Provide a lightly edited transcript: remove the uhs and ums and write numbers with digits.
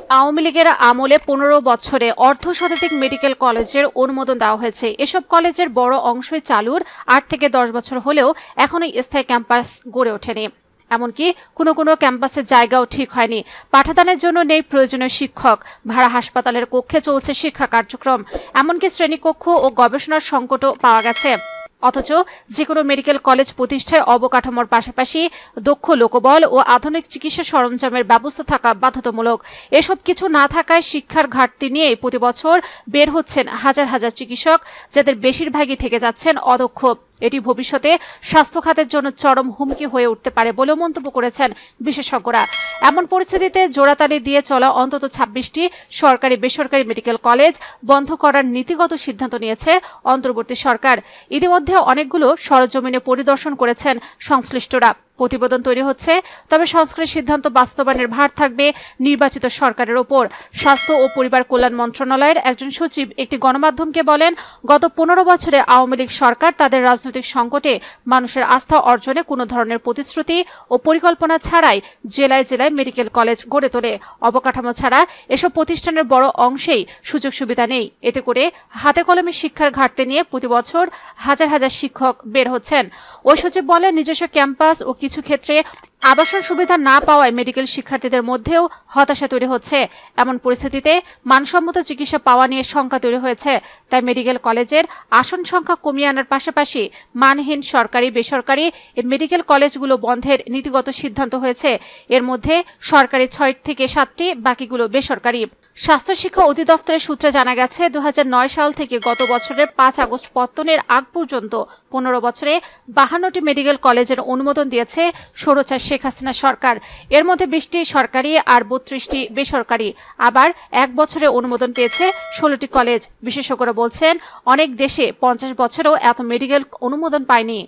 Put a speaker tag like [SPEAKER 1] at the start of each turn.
[SPEAKER 1] আওয়ামী লীগের আমলে 15 বছরে অর্ধশতাধিক মেডিকেল কলেজের অনুমোদন দেওয়া হয়েছে। এসব কলেজের বড় অংশই চালুর 8 থেকে 10 বছর হলেও এখনই স্থায়ী ক্যাম্পাস গড়ে ওঠেনি। এমনকি কোনো কোনো ক্যাম্পাসের জায়গাও ঠিক হয়নি। পাঠদানের জন্য নেই প্রয়োজনীয় শিক্ষক। ভাড়া হাসপাতালের কক্ষে চলছে শিক্ষা কার্যক্রম। এমনকি শ্রেণীকক্ষ ও গবেষণার সংকটও পাওয়া গেছে। অথচ যে কোনো মেডিকেল কলেজ প্রতিষ্ঠায় অবকাঠামোর পাশাপাশি দক্ষ লোকবল ও আধুনিক চিকিৎসা সরঞ্জামের ব্যবস্থা থাকা বাধ্যতামূলক। এসব কিছু না থাকায় শিক্ষার ঘাটতি নিয়ে প্রতি বছর বের হচ্ছেন হাজার হাজার চিকিৎসক, যাদের বেশিরভাগই থেকে যাচ্ছেন অদক্ষ। এটি ভবিষ্যতে স্বাস্থ্য খাতের জন্য চরম হুমকি হয়ে উঠতে পারে বলেও মন্তব্য করেছেন বিশেষজ্ঞরা। এমন পরিস্থিতিতে জোড়াতালি দিয়ে চলা অন্তত 26টি সরকারি বেসরকারি মেডিকেল কলেজ বন্ধ করার নীতিগত সিদ্ধান্ত নিয়েছে অন্তর্বর্তী সরকার। ইতিমধ্যে অনেকগুলো সরজমিনে পরিদর্শন করেছেন সংশ্লিষ্টরা। প্রতিবেদন তৈরি হচ্ছে, তবে সংস্কারের সিদ্ধান্ত বাস্তবায়নের ভার থাকবে নির্বাচিত সরকারের ওপর। স্বাস্থ্য ও পরিবার কল্যাণ মন্ত্রণালয়ের একজন সচিব একটি গণমাধ্যমকে বলেন, গত 15 বছরে আওয়ামী লীগ সরকার তাদের রাজনৈতিক সংকটে মানুষের আস্থা অর্জনে কোনো ধরনের প্রতিশ্রুতি ও পরিকল্পনা ছাড়াই জেলায় জেলায় মেডিকেল কলেজ গড়ে তোলে। অবকাঠামো ছাড়া এসব প্রতিষ্ঠানের বড় অংশেই সুযোগ সুবিধা নেই। এতে করে হাতে কলমে শিক্ষার ঘাটতি নিয়ে প্রতি বছর হাজার হাজার শিক্ষক বের হচ্ছেন। ওই সচিব বলেন, নিজস্ব ক্যাম্পাস ও কিছু ক্ষেত্রে আবাসন সুবিধা না পাওয়ায় মেডিকেল শিক্ষার্থীদের মধ্যেও হতাশা তৈরি হচ্ছে। এমন পরিস্থিতিতে মানসম্মত চিকিৎসা পাওয়া নিয়ে শঙ্কা তৈরি হয়েছে। তাই মেডিকেল কলেজের আসন সংখ্যা কমিয়ে আনার পাশাপাশি মানহীন সরকারি বেসরকারি মেডিকেল কলেজগুলো বন্ধের নীতিগত সিদ্ধান্ত হয়েছে। এর মধ্যে সরকারি 6 থেকে 7টি, বাকিগুলো বেসরকারি। স্বাস্থ্য শিক্ষা অধিদপ্তরের সূত্রে জানা গেছে, 2009 সাল থেকে গত বছরের 5 আগস্ট পত্তনের আগ পর্যন্ত 15 বছরে 52টি মেডিকেল কলেজের অনুমোদন দিয়েছে স্বৈরাচার শেখ হাসিনা সরকার। এর মধ্যে 20টি সরকারি আর 32টি বেসরকারি। আবার এক বছরে অনুমোদন পেয়েছে 16টি কলেজ। বিশেষজ্ঞরা বলছেন, অনেক দেশে 50 বছরেও এত মেডিকেল অনুমোদন পায়নি।